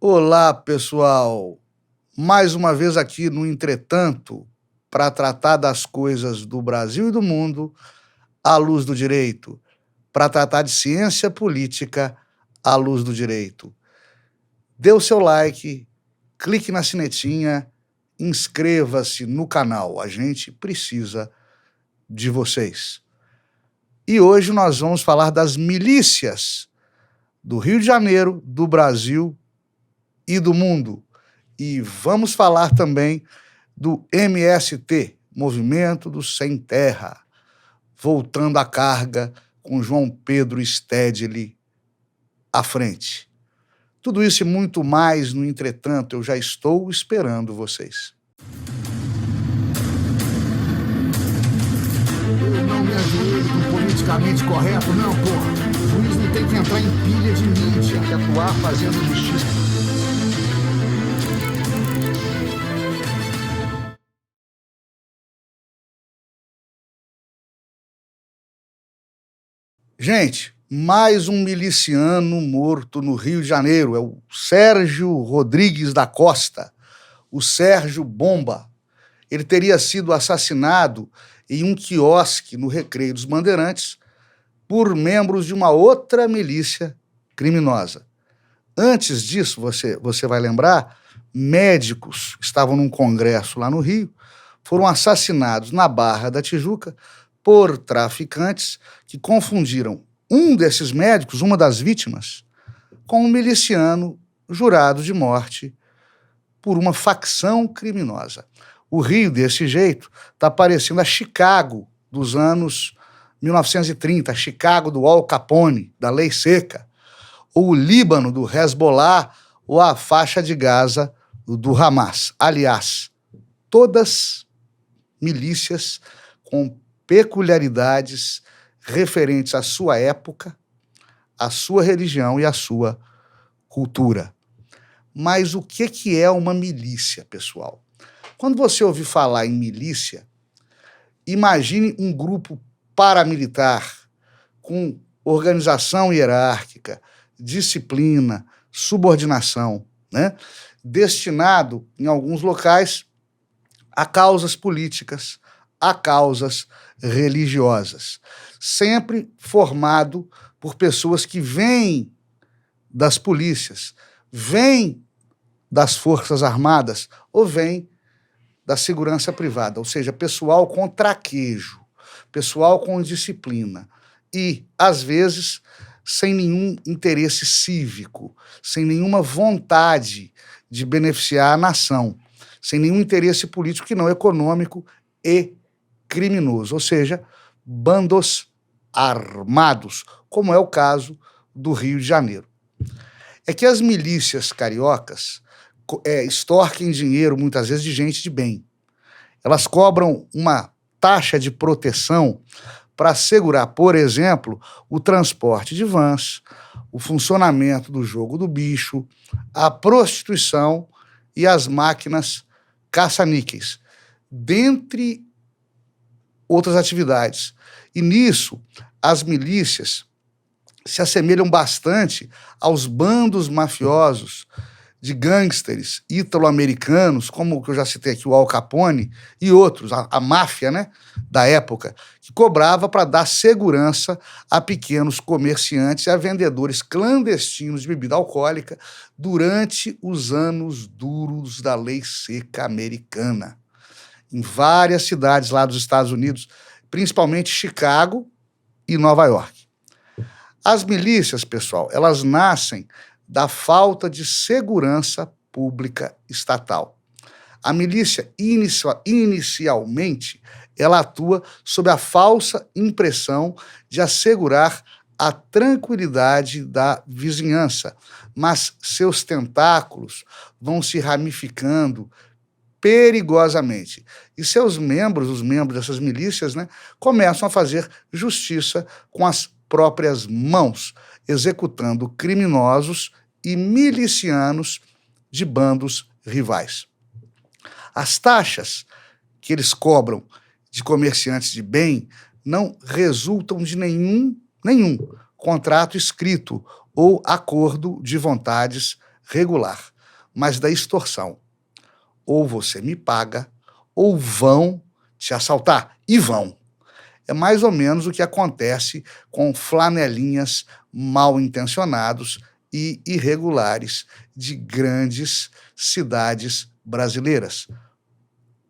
Olá, pessoal! Mais uma vez aqui no Entretanto, para tratar das coisas do Brasil e do mundo à luz do direito, para tratar de ciência política à luz do direito. Dê o seu like, clique na sinetinha, inscreva-se no canal. A gente precisa de vocês. E hoje nós vamos falar das milícias do Rio de Janeiro, do Brasil e do mundo. E vamos falar também do MST, Movimento do Sem Terra, voltando à carga com João Pedro Stedley à frente. Tudo isso e muito mais no Entretanto, eu já estou esperando vocês. Eu não me ajoelho do politicamente correto, não, porra. O juiz não tem que entrar em pilha de mídia e atuar fazendo justiça. Gente, mais um miliciano morto no Rio de Janeiro. É o Sérgio Rodrigues da Costa, o Sérgio Bomba. Ele teria sido assassinado em um quiosque no Recreio dos Bandeirantes por membros de uma outra milícia criminosa. Antes disso, você vai lembrar, médicos que estavam num congresso lá no Rio foram assassinados na Barra da Tijuca por traficantes que confundiram um desses médicos, uma das vítimas, com um miliciano jurado de morte por uma facção criminosa. O Rio, desse jeito, está parecendo a Chicago dos anos 1930, a Chicago do Al Capone, da Lei Seca, ou o Líbano do Hezbollah, ou a faixa de Gaza do Hamas. Aliás, todas milícias com peculiaridades referentes à sua época, à sua religião e à sua cultura. Mas o que é uma milícia, pessoal? Quando você ouvir falar em milícia, imagine um grupo paramilitar com organização hierárquica, disciplina, subordinação, né? Destinado, em alguns locais, a causas políticas, a causas religiosas, sempre formado por pessoas que vêm das polícias, vêm das Forças Armadas ou vêm da segurança privada, ou seja, pessoal com traquejo, pessoal com disciplina e, às vezes, sem nenhum interesse cívico, sem nenhuma vontade de beneficiar a nação, sem nenhum interesse político que não econômico e criminoso, ou seja, bandos armados, como é o caso do Rio de Janeiro. É que as milícias cariocas extorquem dinheiro, muitas vezes, de gente de bem. Elas cobram uma taxa de proteção para assegurar, por exemplo, o transporte de vans, o funcionamento do jogo do bicho, a prostituição e as máquinas caça-níqueis, dentre outras atividades. E nisso, as milícias se assemelham bastante aos bandos mafiosos de gangsters ítalo-americanos, como o que eu já citei aqui, o Al Capone e outros, a máfia, né, da época, que cobrava para dar segurança a pequenos comerciantes e a vendedores clandestinos de bebida alcoólica durante os anos duros da lei seca americana. Em várias cidades lá dos Estados Unidos, principalmente Chicago e Nova York. As milícias, pessoal, elas nascem da falta de segurança pública estatal. A milícia, inicialmente, ela atua sob a falsa impressão de assegurar a tranquilidade da vizinhança, mas seus tentáculos vão se ramificando perigosamente. E seus membros, os membros dessas milícias, né, começam a fazer justiça com as próprias mãos, executando criminosos e milicianos de bandos rivais. As taxas que eles cobram de comerciantes de bem não resultam de nenhum contrato escrito ou acordo de vontades regular. mas da extorsão. Ou você me paga, ou vão te assaltar. E vão. É mais ou menos o que acontece com flanelinhas mal intencionados e irregulares de grandes cidades brasileiras.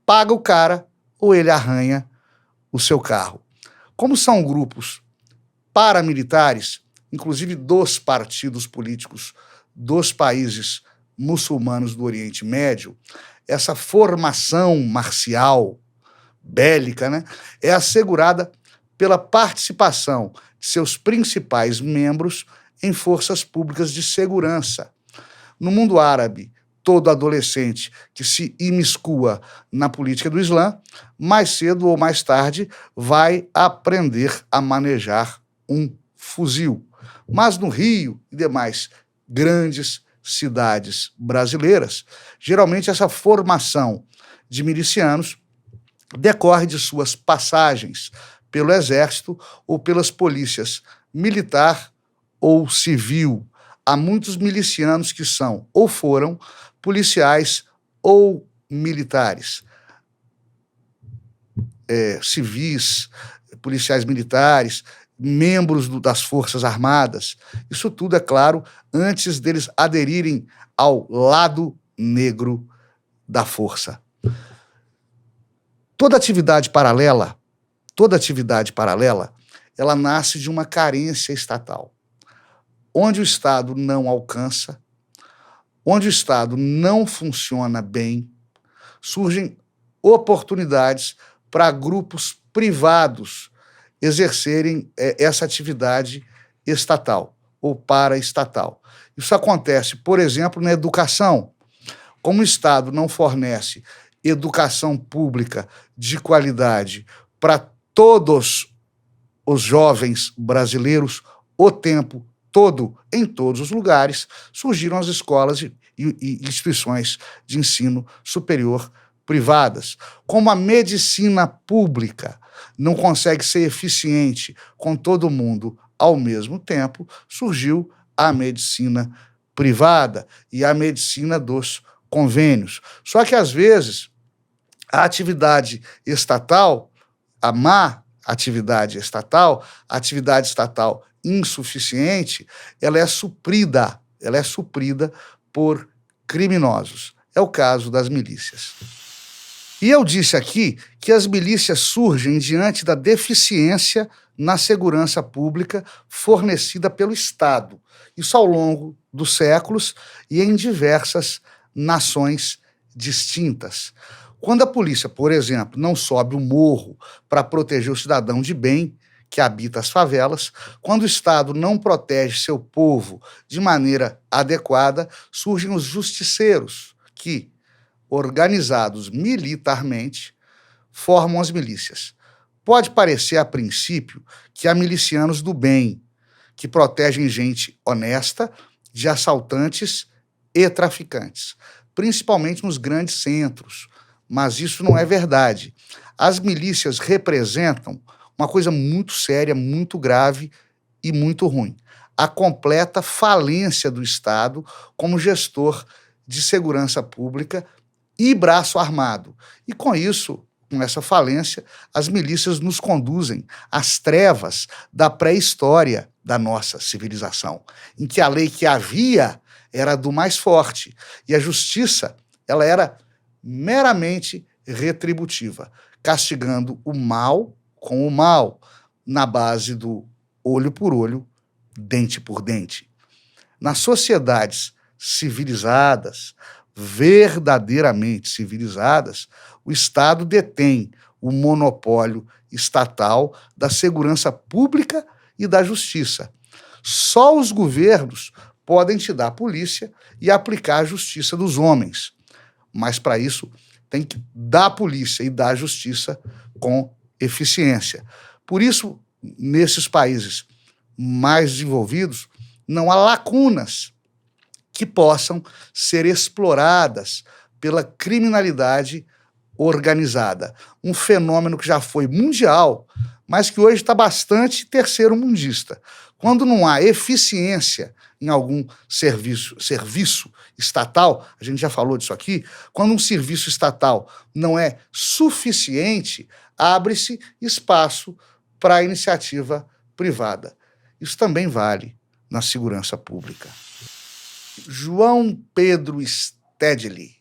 Paga o cara ou ele arranha o seu carro. Como são grupos paramilitares, inclusive dos partidos políticos dos países muçulmanos do Oriente Médio, essa formação marcial, bélica, né, é assegurada pela participação de seus principais membros em forças públicas de segurança. No mundo árabe, todo adolescente que se imiscua na política do Islã, mais cedo ou mais tarde, vai aprender a manejar um fuzil. Mas no Rio e demais grandes cidades brasileiras, geralmente essa formação de milicianos decorre de suas passagens pelo Exército ou pelas polícias militar ou civil. Há muitos milicianos que são ou foram policiais ou militares, civis, policiais militares, membros das Forças Armadas. Isso tudo, é claro, antes deles aderirem ao lado negro da força. Toda atividade paralela, ela nasce de uma carência estatal. Onde o Estado não alcança, onde o Estado não funciona bem, surgem oportunidades para grupos privados exercerem essa atividade estatal ou paraestatal. Isso acontece, por exemplo, na educação. Como o Estado não fornece educação pública de qualidade para todos os jovens brasileiros o tempo todo, em todos os lugares, surgiram as escolas e instituições de ensino superior privadas. Como a medicina pública não consegue ser eficiente com todo mundo ao mesmo tempo, surgiu a medicina privada e a medicina dos convênios. Só que, às vezes, a atividade estatal, a má atividade estatal, a atividade estatal insuficiente, ela é suprida por criminosos. É o caso das milícias. E eu disse aqui que as milícias surgem diante da deficiência na segurança pública fornecida pelo Estado. Isso ao longo dos séculos e em diversas nações distintas. Quando a polícia, por exemplo, não sobe o morro para proteger o cidadão de bem que habita as favelas, quando o Estado não protege seu povo de maneira adequada, surgem os justiceiros, que, organizados militarmente, formam as milícias. Pode parecer, a princípio, que há milicianos do bem, que protegem gente honesta de assaltantes e traficantes, principalmente nos grandes centros, mas isso não é verdade. As milícias representam uma coisa muito séria, muito grave e muito ruim: a completa falência do Estado como gestor de segurança pública e braço armado. E com isso, com essa falência, as milícias nos conduzem às trevas da pré-história da nossa civilização, em que a lei que havia era do mais forte e a justiça, ela era meramente retributiva, castigando o mal com o mal, na base do olho por olho, dente por dente. Nas sociedades civilizadas, verdadeiramente civilizadas, o Estado detém o monopólio estatal da segurança pública e da justiça. Só os governos podem te dar a polícia e aplicar a justiça dos homens. Mas, para isso, tem que dar a polícia e dar a justiça com eficiência. Por isso, nesses países mais desenvolvidos, não há lacunas que possam ser exploradas pela criminalidade organizada. Um fenômeno que já foi mundial, mas que hoje está bastante terceiro-mundista. Quando não há eficiência em algum serviço estatal, a gente já falou disso aqui, quando um serviço estatal não é suficiente, abre-se espaço para a iniciativa privada. Isso também vale na segurança pública. João Pedro Stedley,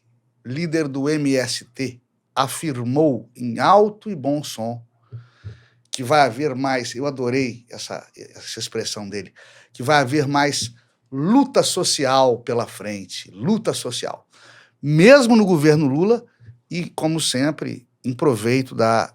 líder do MST, afirmou em alto e bom som que vai haver mais, eu adorei essa expressão dele, que vai haver mais luta social pela frente, luta social. Mesmo no governo Lula e, como sempre, em proveito da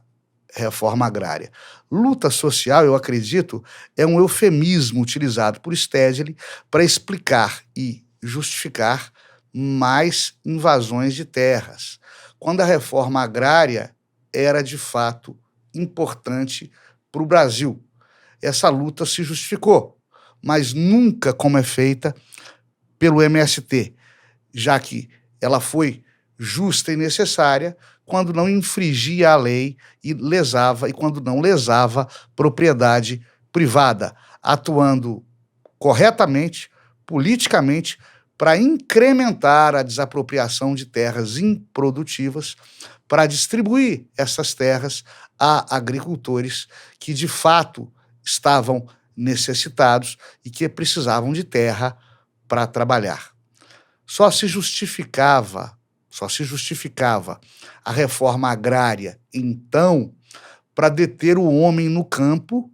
reforma agrária. Luta social, eu acredito, é um eufemismo utilizado por Stedley para explicar e justificar mais invasões de terras, quando a reforma agrária era, de fato, importante para o Brasil. Essa luta se justificou, mas nunca como é feita pelo MST, já que ela foi justa e necessária quando não infringia a lei e quando não lesava propriedade privada, atuando corretamente, politicamente, para incrementar a desapropriação de terras improdutivas, para distribuir essas terras a agricultores que, de fato, estavam necessitados e que precisavam de terra para trabalhar. Só se justificava a reforma agrária, então, para deter o homem no campo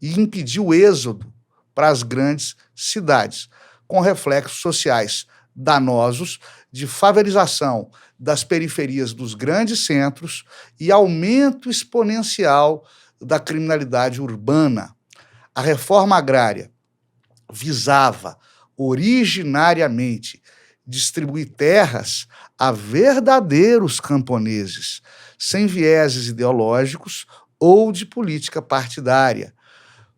e impedir o êxodo para as grandes cidades, com reflexos sociais danosos de favelização das periferias dos grandes centros e aumento exponencial da criminalidade urbana. A reforma agrária visava originariamente distribuir terras a verdadeiros camponeses, sem vieses ideológicos ou de política partidária.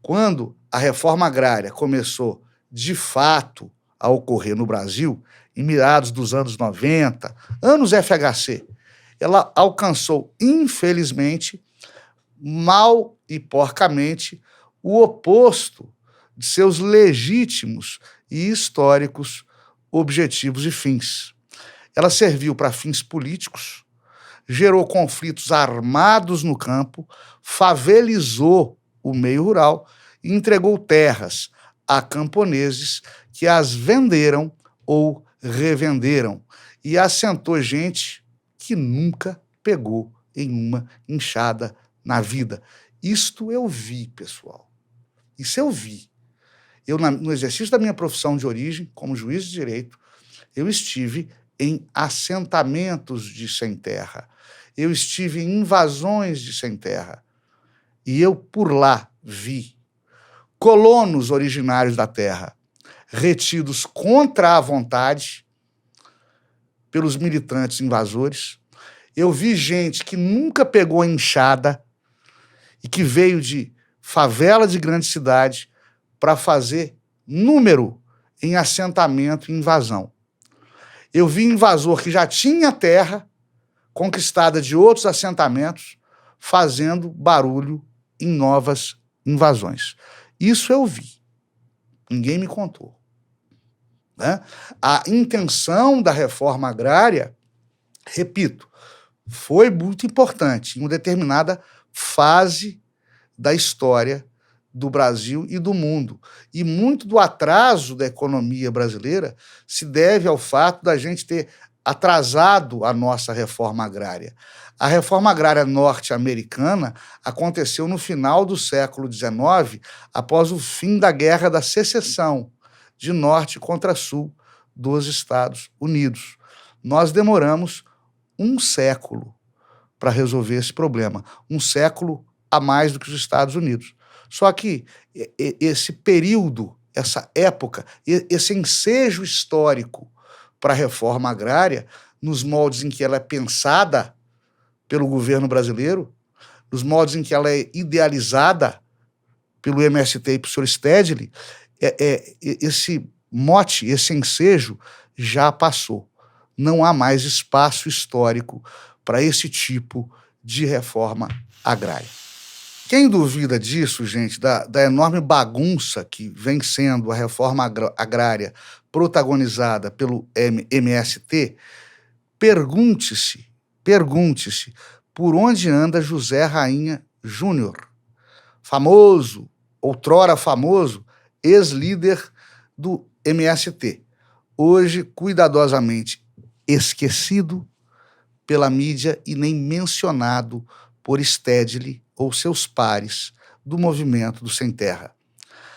Quando a reforma agrária começou, de fato, a ocorrer no Brasil, em meados dos anos 90, anos FHC, ela alcançou, infelizmente, mal e porcamente, o oposto de seus legítimos e históricos objetivos e fins. Ela serviu para fins políticos, gerou conflitos armados no campo, favelizou o meio rural e entregou terras a camponeses que as venderam ou revenderam e assentou gente que nunca pegou em uma enxada na vida. Isto eu vi, pessoal. Isso eu vi. Eu, no exercício da minha profissão de origem, como juiz de direito, eu estive em assentamentos de sem-terra. Eu estive em invasões de sem-terra. E eu, por lá, vi colonos originários da terra retidos contra a vontade pelos militantes invasores. Eu vi gente que nunca pegou enxada e que veio de favela de grande cidade para fazer número em assentamento e invasão. Eu vi invasor que já tinha terra conquistada de outros assentamentos fazendo barulho em novas invasões. Isso eu vi. Ninguém me contou. Né? A intenção da reforma agrária, repito, foi muito importante em uma determinada fase da história do Brasil e do mundo. E muito do atraso da economia brasileira se deve ao fato da gente ter atrasado a nossa reforma agrária. A reforma agrária norte-americana aconteceu no final do século XIX, após o fim da Guerra da Secessão, de norte contra sul dos Estados Unidos. Nós demoramos um século para resolver esse problema, um século a mais do que os Estados Unidos. Só que esse período, essa época, esse ensejo histórico para a reforma agrária, nos moldes em que ela é pensada pelo governo brasileiro, nos moldes em que ela é idealizada pelo MST e pelo Sr. Stedley, esse mote, esse ensejo já passou. Não há mais espaço histórico para esse tipo de reforma agrária. Quem duvida disso, gente, da enorme bagunça que vem sendo a reforma agrária protagonizada pelo MST, pergunte-se por onde anda José Rainha Júnior, famoso, outrora famoso, ex-líder do MST, hoje cuidadosamente esquecido pela mídia e nem mencionado por Stedley ou seus pares do movimento do Sem Terra.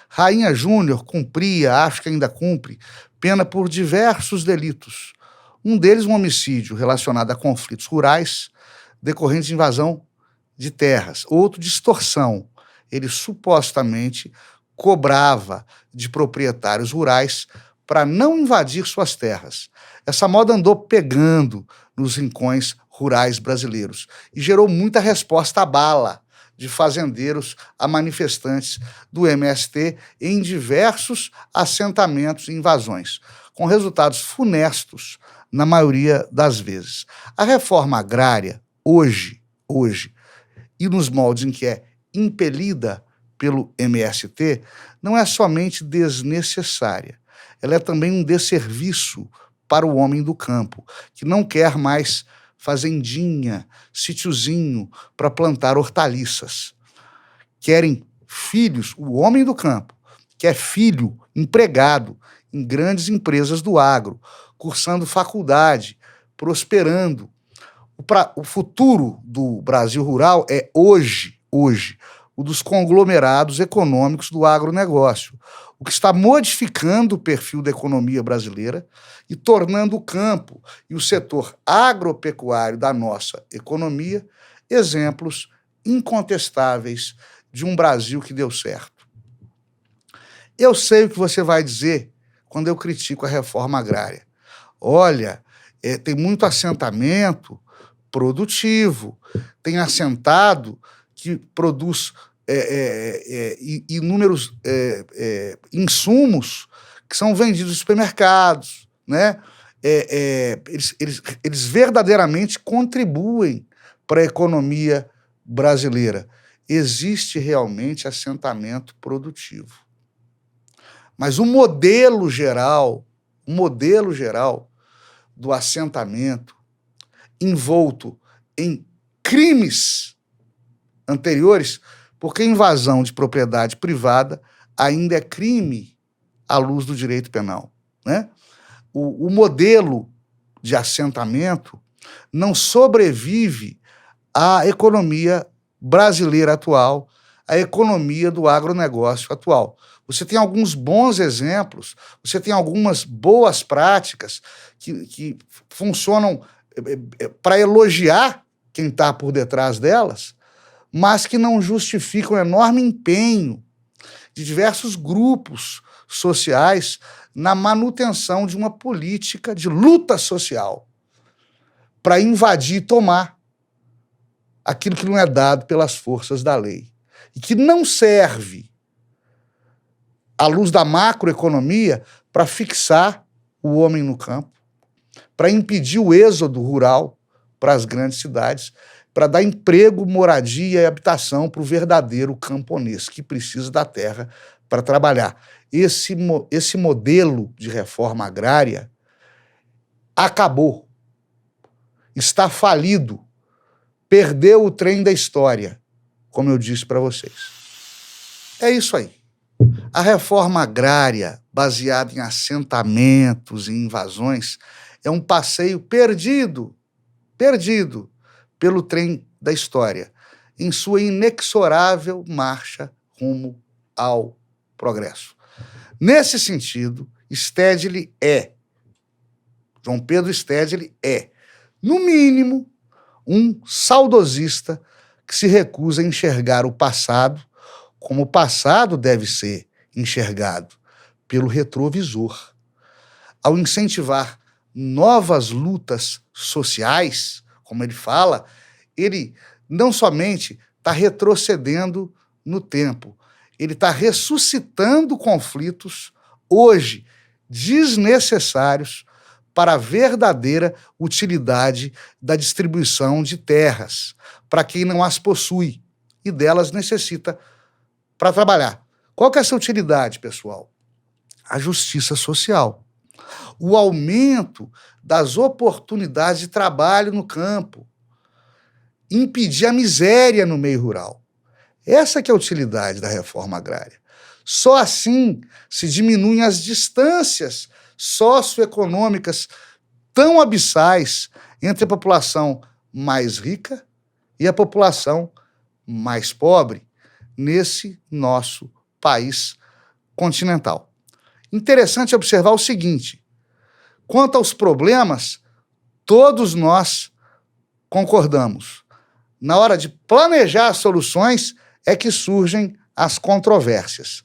Rainha Júnior cumpria, acho que ainda cumpre, pena por diversos delitos. Um deles um homicídio relacionado a conflitos rurais decorrentes de invasão de terras. Outro de extorsão. Ele supostamente cobrava de proprietários rurais para não invadir suas terras. Essa moda andou pegando nos rincões rurais brasileiros e gerou muita resposta à bala de fazendeiros a manifestantes do MST em diversos assentamentos e invasões, com resultados funestos na maioria das vezes. A reforma agrária, hoje, e nos moldes em que é impelida pelo MST, não é somente desnecessária, ela é também um desserviço para o homem do campo, que não quer mais fazendinha, sítiozinho para plantar hortaliças. Querem filhos, o homem do campo, quer filho empregado em grandes empresas do agro, cursando faculdade, prosperando. O futuro do Brasil rural é hoje, o dos conglomerados econômicos do agronegócio, o que está modificando o perfil da economia brasileira e tornando o campo e o setor agropecuário da nossa economia exemplos incontestáveis de um Brasil que deu certo. Eu sei o que você vai dizer quando eu critico a reforma agrária. Olha, tem muito assentamento produtivo, tem assentado que produz inúmeros insumos que são vendidos nos supermercados, né? Eles verdadeiramente contribuem para a economia brasileira. Existe realmente assentamento produtivo. Mas o modelo geral do assentamento envolto em crimes anteriores, porque invasão de propriedade privada ainda é crime à luz do direito penal, né? O modelo de assentamento não sobrevive à economia brasileira atual, à economia do agronegócio atual. Você tem alguns bons exemplos, você tem algumas boas práticas que funcionam para elogiar quem está por detrás delas, mas que não justificam o enorme empenho de diversos grupos sociais na manutenção de uma política de luta social para invadir e tomar aquilo que não é dado pelas forças da lei e que não serve, à luz da macroeconomia, para fixar o homem no campo, para impedir o êxodo rural para as grandes cidades, para dar emprego, moradia e habitação para o verdadeiro camponês, que precisa da terra para trabalhar. Esse modelo de reforma agrária acabou, está falido, perdeu o trem da história, como eu disse para vocês. É isso aí. A reforma agrária, baseada em assentamentos e invasões, é um passeio perdido pelo trem da história, em sua inexorável marcha rumo ao progresso. Nesse sentido, João Pedro Stedley é, no mínimo, um saudosista que se recusa a enxergar o passado como o passado deve ser enxergado, pelo retrovisor. Ao incentivar novas lutas sociais, como ele fala, ele não somente está retrocedendo no tempo, ele está ressuscitando conflitos hoje desnecessários para a verdadeira utilidade da distribuição de terras, para quem não as possui, e delas necessita para trabalhar. Qual que é essa utilidade, pessoal? A justiça social. O aumento das oportunidades de trabalho no campo. Impedir a miséria no meio rural. Essa que é a utilidade da reforma agrária. Só assim se diminuem as distâncias socioeconômicas tão abissais entre a população mais rica e a população mais pobre nesse nosso país continental. Interessante observar o seguinte: quanto aos problemas, todos nós concordamos. Na hora de planejar as soluções é que surgem as controvérsias.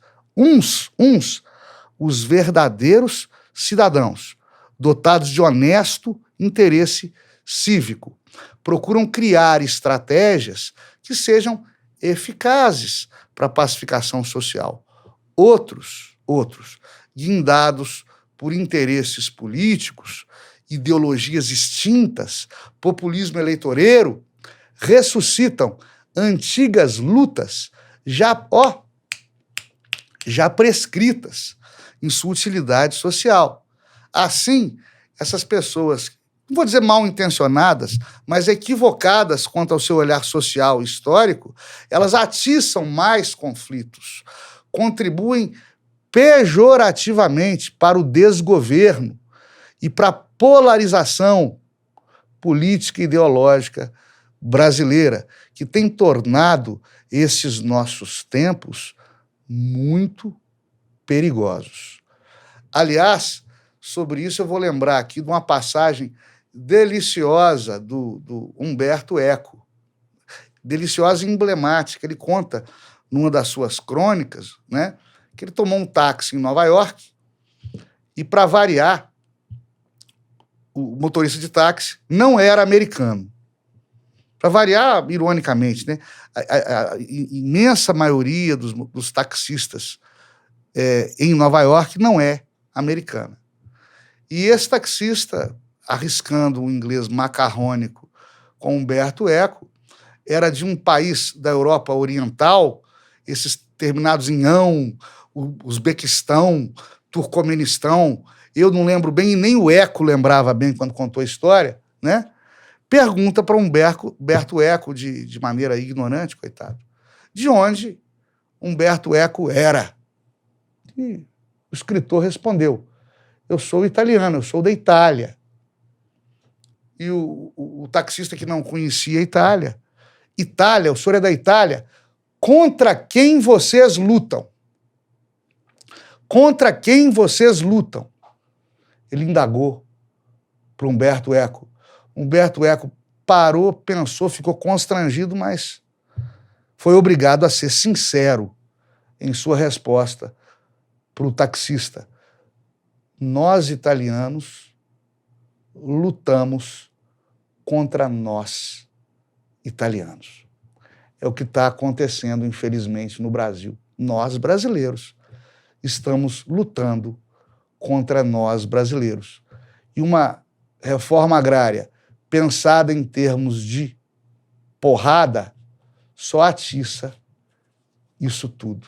Os verdadeiros cidadãos, dotados de honesto interesse cívico, procuram criar estratégias que sejam eficazes para a pacificação social. Outros, guindados por interesses políticos, ideologias extintas, populismo eleitoreiro, ressuscitam antigas lutas já prescritas em sua utilidade social. Assim, essas pessoas, não vou dizer mal intencionadas, mas equivocadas quanto ao seu olhar social e histórico, elas atiçam mais conflitos, contribuem pejorativamente para o desgoverno e para a polarização política e ideológica brasileira, que tem tornado esses nossos tempos muito perigosos. Aliás, sobre isso eu vou lembrar aqui de uma passagem deliciosa do Humberto Eco, deliciosa e emblemática. Ele conta, numa das suas crônicas, né, que ele tomou um táxi em Nova York e, para variar, o motorista de táxi não era americano. Para variar, ironicamente, né, a imensa maioria dos taxistas em Nova York não é americana. E esse taxista, arriscando o inglês macarrônico com Humberto Eco, era de um país da Europa Oriental, esses terminados em ão, Uzbequistão, Turcomenistão, eu não lembro bem, e nem o Eco lembrava bem quando contou a história, né? Pergunta para Humberto Eco, de maneira ignorante, coitado, de onde Humberto Eco era. E o escritor respondeu: eu sou italiano, eu sou da Itália. E o taxista, que não conhecia a Itália: Itália, o senhor é da Itália? Contra quem vocês lutam? Contra quem vocês lutam? Ele indagou para Humberto Eco. Humberto Eco parou, pensou, ficou constrangido, mas foi obrigado a ser sincero em sua resposta para o taxista. Nós, italianos, lutamos contra nós, italianos. É o que está acontecendo, infelizmente, no Brasil. Nós, brasileiros, estamos lutando contra nós, brasileiros. E uma reforma agrária pensada em termos de porrada só atiça isso tudo.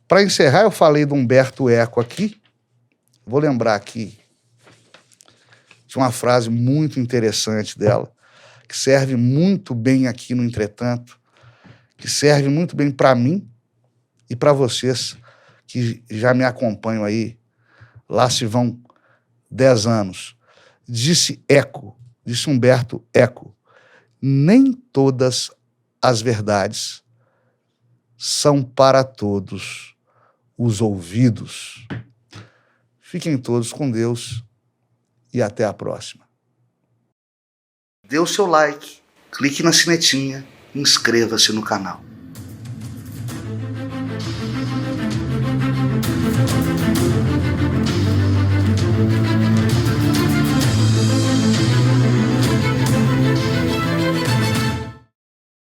Para encerrar, eu falei do Humberto Eco aqui. Vou lembrar aqui de uma frase muito interessante dela, que serve muito bem aqui no Entretanto, que serve muito bem para mim e para vocês que já me acompanham aí, lá se vão 10 anos. Disse Humberto Eco: nem todas as verdades são para todos os ouvidos. Fiquem todos com Deus e até a próxima. Dê o seu like, clique na sinetinha e inscreva-se no canal.